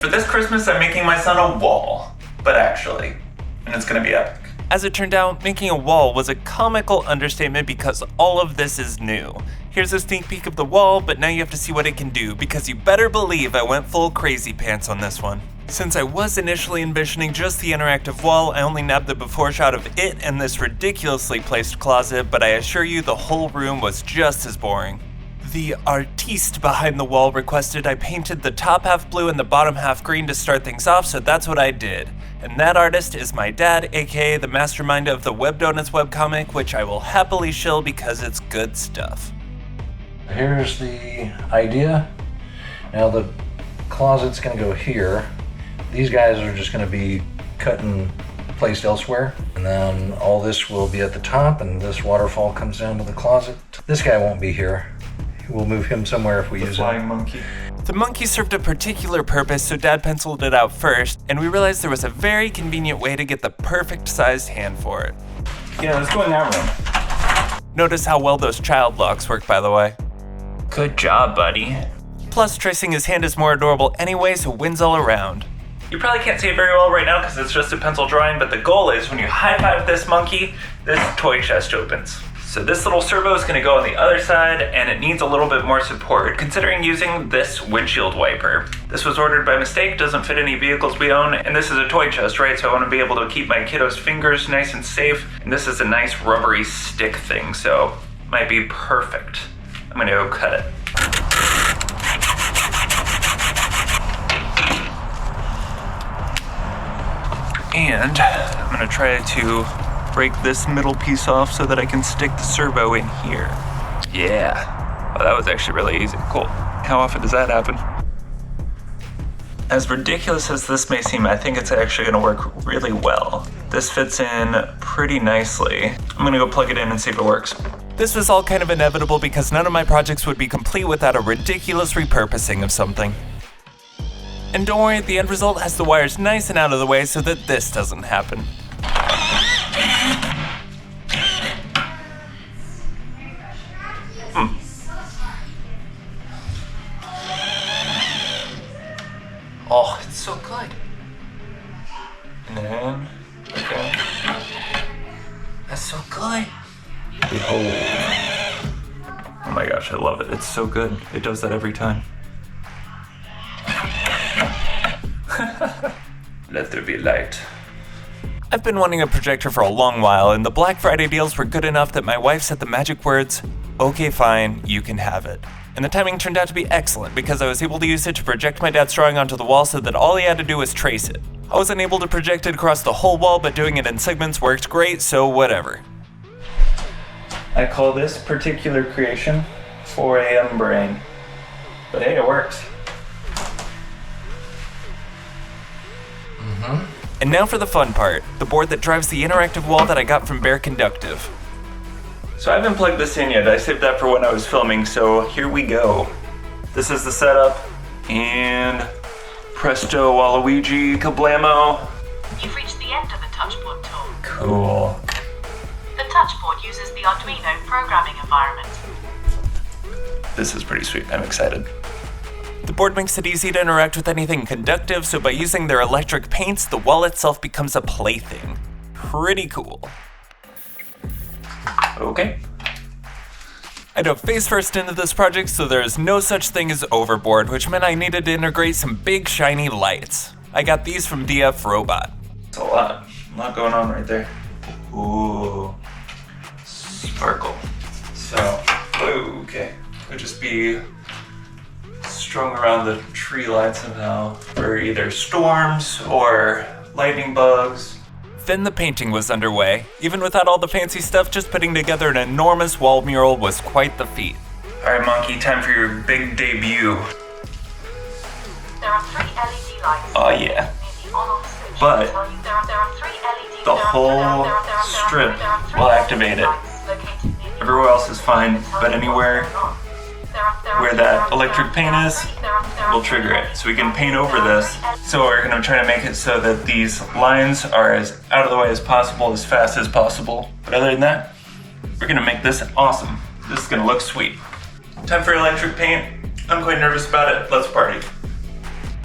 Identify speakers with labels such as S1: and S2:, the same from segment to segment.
S1: For this Christmas, I'm making my son a wall, but actually, and it's gonna be epic.
S2: As it turned out, making a wall was a comical understatement because all of this is new. Here's a sneak peek of the wall, but now you have to see what it can do because you better believe I went full crazy pants on this one. Since I was initially envisioning just the interactive wall, I only nabbed the before shot of it and this ridiculously placed closet, but I assure you the whole room was just as boring. The artiste behind the wall requested I painted the top half blue and the bottom half green to start things off, so that's what I did. And that artist is my dad, aka the mastermind of the Web Donuts webcomic, which I will happily shill because it's good stuff.
S3: Here's the idea. Now the closet's gonna go here. These guys are just gonna be cut and placed elsewhere. And then all this will be at the top and this waterfall comes down to the closet. This guy won't be here. We'll move him somewhere if we use
S1: Flying
S3: him.
S1: monkey.
S2: The monkey served a particular purpose, so Dad penciled it out first, and we realized there was a very convenient way to get the perfect sized hand for it.
S1: Yeah, let's go in that room.
S2: Notice how well those child locks work, by the way.
S1: Good job, buddy.
S2: Plus, tracing his hand is more adorable anyway, so wins all around.
S1: You probably can't see it very well right now because it's just a pencil drawing, but the goal is when you high five this monkey, this toy chest opens. So this little servo is gonna go on the other side and it needs a little bit more support considering using this windshield wiper. This was ordered by mistake, doesn't fit any vehicles we own, and this is a toy chest, right? So I wanna be able to keep my kiddo's fingers nice and safe, and this is a nice rubbery stick thing, so might be perfect. I'm gonna go cut it. And I'm gonna try to break this middle piece off so that I can stick the servo in here. Yeah. Oh, that was actually really easy. Cool. How often does that happen? As ridiculous as this may seem, I think it's actually gonna work really well. This fits in pretty nicely. I'm gonna go plug it in and see if it works.
S2: This was all kind of inevitable because none of my projects would be complete without a ridiculous repurposing of something. And don't worry, the end result has the wires nice and out of the way so that this doesn't happen.
S1: Oh, it's so good. And then, okay. That's so good. Behold. Oh my gosh, I love it. It's so good. It does that every time. Let there be light.
S2: I've been wanting a projector for a long while, and the Black Friday deals were good enough that my wife said the magic words, "Okay, fine, you can have it." And the timing turned out to be excellent because I was able to use it to project my dad's drawing onto the wall so that all he had to do was trace it. I wasn't able to project it across the whole wall, but doing it in segments worked great, so whatever.
S1: I call this particular creation 4 a.m. brain. But hey, it works.
S2: And now for the fun part, the board that drives the interactive wall that I got from Bear Conductive.
S1: So I haven't plugged this in yet. I saved that for when I was filming, so here we go. This is the setup, and presto Waluigi kablamo.
S4: You've reached the end of the touchboard tool.
S1: Cool.
S4: The touchboard uses the Arduino programming environment.
S1: This is pretty sweet. I'm excited.
S2: The board makes it easy to interact with anything conductive, so by using their electric paints, the wall itself becomes a plaything. Pretty cool.
S1: Okay.
S2: I dove face first into this project, so there is no such thing as overboard, which meant I needed to integrate some big shiny lights. I got these from DF Robot.
S1: It's a lot going on right there. Ooh. Sparkle. So, okay. Could just be strung around the tree line somehow for either storms or lightning bugs.
S2: Then the painting was underway. Even without all the fancy stuff, just putting together an enormous wall mural was quite the feat.
S1: Alright, Monkey, time for your big debut.
S4: There are 3 LED lights.
S1: Oh yeah.
S4: Near the on-off switch.
S1: But
S4: There are 3 LED.
S1: the whole strip will activate it. Everywhere else is fine, but anywhere where that electric paint is, we'll trigger it. So we can paint over this. So we're gonna try to make it so that these lines are as out of the way as possible, as fast as possible. But other than that, we're gonna make this awesome. This is gonna look sweet. Time for electric paint. I'm quite nervous about it. Let's party.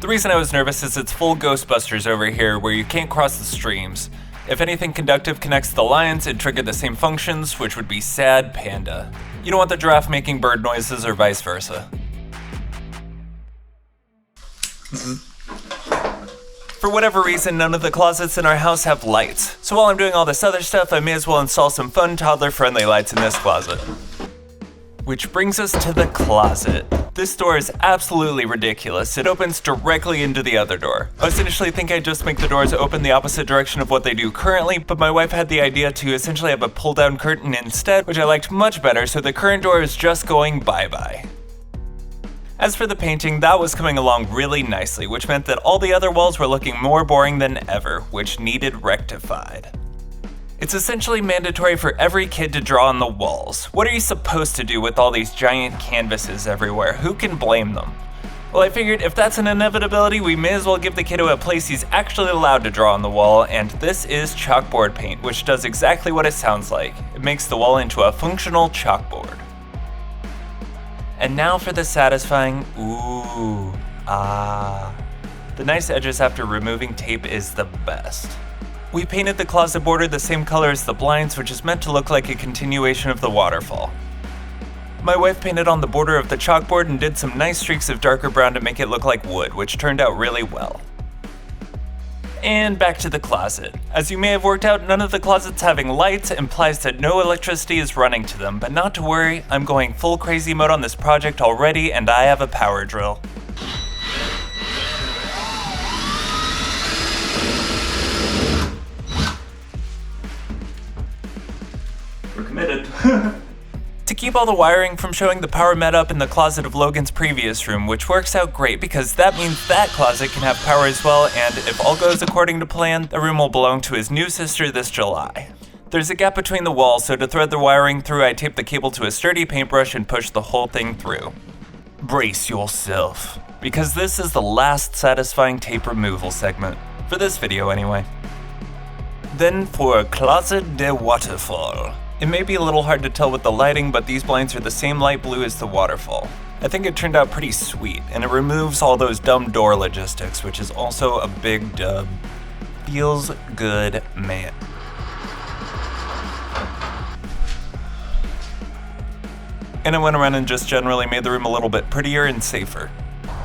S2: The reason I was nervous is it's full Ghostbusters over here where you can't cross the streams. If anything conductive connects to the lines, it'd trigger the same functions, which would be sad panda. You don't want the giraffe making bird noises or vice versa. For whatever reason, none of the closets in our house have lights. So while I'm doing all this other stuff, I may as well install some fun toddler-friendly lights in this closet. Which brings us to the closet. This door is absolutely ridiculous. It opens directly into the other door. I was initially thinking I'd just make the doors open the opposite direction of what they do currently, but my wife had the idea to essentially have a pull-down curtain instead, which I liked much better, so the current door is just going bye-bye. As for the painting, that was coming along really nicely, which meant that all the other walls were looking more boring than ever, which needed rectified. It's essentially mandatory for every kid to draw on the walls. What are you supposed to do with all these giant canvases everywhere? Who can blame them? Well, I figured if that's an inevitability, we may as well give the kiddo a place he's actually allowed to draw on the wall, and this is chalkboard paint, which does exactly what it sounds like. It makes the wall into a functional chalkboard. And now for the satisfying ooh, ah. The nice edges after removing tape is the best. We painted the closet border the same color as the blinds, which is meant to look like a continuation of the waterfall. My wife painted on the border of the chalkboard and did some nice streaks of darker brown to make it look like wood, which turned out really well. And back to the closet. As you may have worked out, none of the closets having lights implies that no electricity is running to them, but not to worry, I'm going full crazy mode on this project already and I have a power drill.
S1: We're committed.
S2: To keep all the wiring from showing, the power met up in the closet of Logan's previous room, which works out great because that means that closet can have power as well, and if all goes according to plan, the room will belong to his new sister this July. There's a gap between the walls, so to thread the wiring through, I tape the cable to a sturdy paintbrush and push the whole thing through. Brace yourself, because this is the last satisfying tape removal segment, for this video anyway. Then for Closet de Waterfall. It may be a little hard to tell with the lighting, but these blinds are the same light blue as the waterfall. I think it turned out pretty sweet, and it removes all those dumb door logistics, which is also a big dub. Feels good, man. And I went around and just generally made the room a little bit prettier and safer.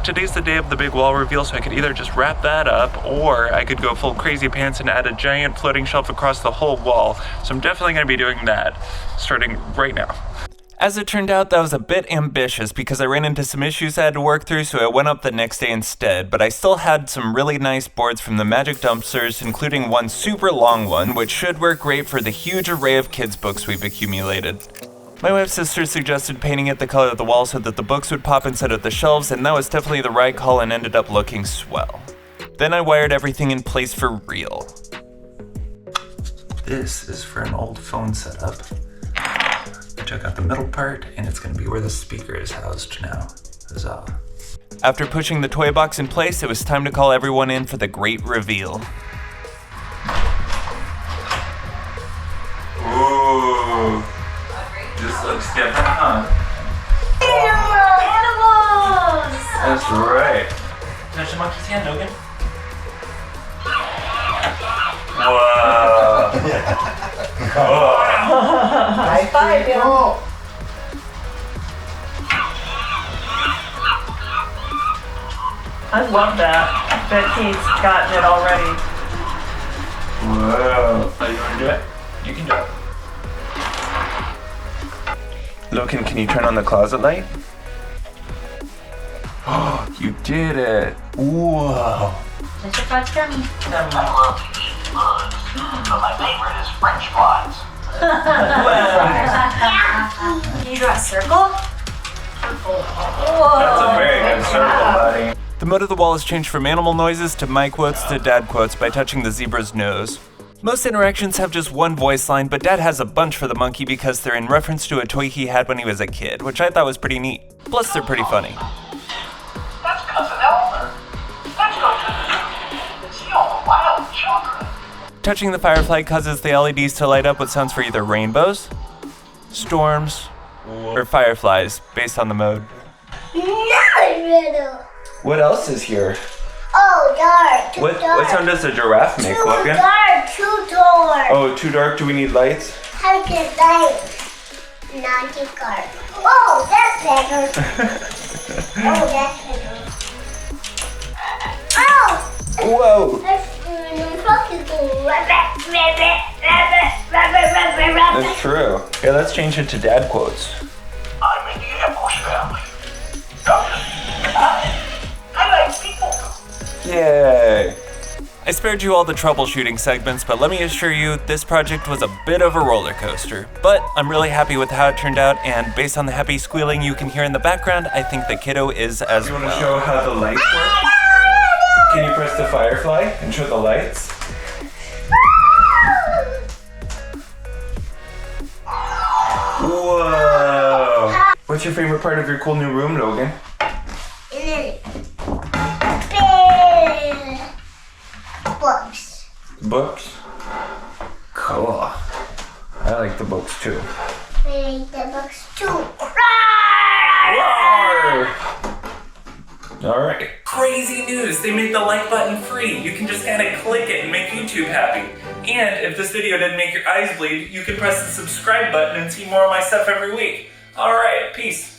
S2: Today's the day of the big wall reveal, so I could either just wrap that up, or I could go full crazy pants and add a giant floating shelf across the whole wall. So I'm definitely going to be doing that, starting right now. As it turned out, that was a bit ambitious because I ran into some issues I had to work through, so I went up the next day instead, but I still had some really nice boards from the Magic Dumpsters, including one super long one, which should work great for the huge array of kids' books we've accumulated. My wife's sister suggested painting it the color of the wall so that the books would pop instead of the shelves, and that was definitely the right call and ended up looking swell. Then I wired everything in place for real.
S1: This is for an old phone setup. I took out the middle part, and it's gonna be where the speaker is housed now. Huzzah.
S2: After pushing the toy box in place, it was time to call everyone in for the great reveal.
S1: Ooh. This looks different, huh?
S4: Animals!
S1: That's right. Touch the monkey's hand, Logan. Whoa.
S5: High five, yo.
S6: I love that. I bet he's gotten it already.
S1: Whoa. Oh, you wanna do it? You can do it. Logan, can you turn on the closet light? Oh, you did it. Whoa.
S4: Just a fudge gummy.
S7: I love to eat bugs, but my favorite is French fries.
S4: Can you draw a circle? Whoa.
S1: That's a very good circle, buddy.
S2: The mode of the wall has changed from animal noises to my quotes to dad quotes by touching the zebra's nose. Most interactions have just one voice line, but Dad has a bunch for the monkey because they're in reference to a toy he had when he was a kid, which I thought was pretty neat. Plus, they're pretty funny.
S7: That's Cousin Elmer. Let's go to the zoo and see all the wild children.
S2: Touching the firefly causes the LEDs to light up with sounds for either rainbows, storms, or fireflies, based on the mode.
S1: What else is here?
S5: dark. Too
S2: What
S5: dark.
S2: sound does a giraffe make,
S5: Too
S2: Logan?
S5: dark. Too dark.
S2: Oh, too dark? Do we need lights?
S5: How to get light? Not too dark. Oh, that's better. Oh, that's better. Oh!
S2: Whoa!
S5: That's
S2: That's true. Okay, let's change it to dad quotes.
S7: I'm in the Air Force family. I like people.
S2: Yay! I spared you all the troubleshooting segments, but let me assure you, this project was a bit of a roller coaster. But I'm really happy with how it turned out, and based on the happy squealing you can hear in the background, I think the Kiddo is as well. You want to show how the lights work? Can you press the firefly and show the lights? Whoa! What's your favorite part of your cool new room, Logan?
S5: Books.
S2: Books? Cool. I like the books too.
S5: I like the books too.
S2: Alright.
S1: Crazy news! They made the like button free. You can just kind of click it and make YouTube happy. And if this video didn't make your eyes bleed, you can press the subscribe button and see more of my stuff every week. Alright, peace.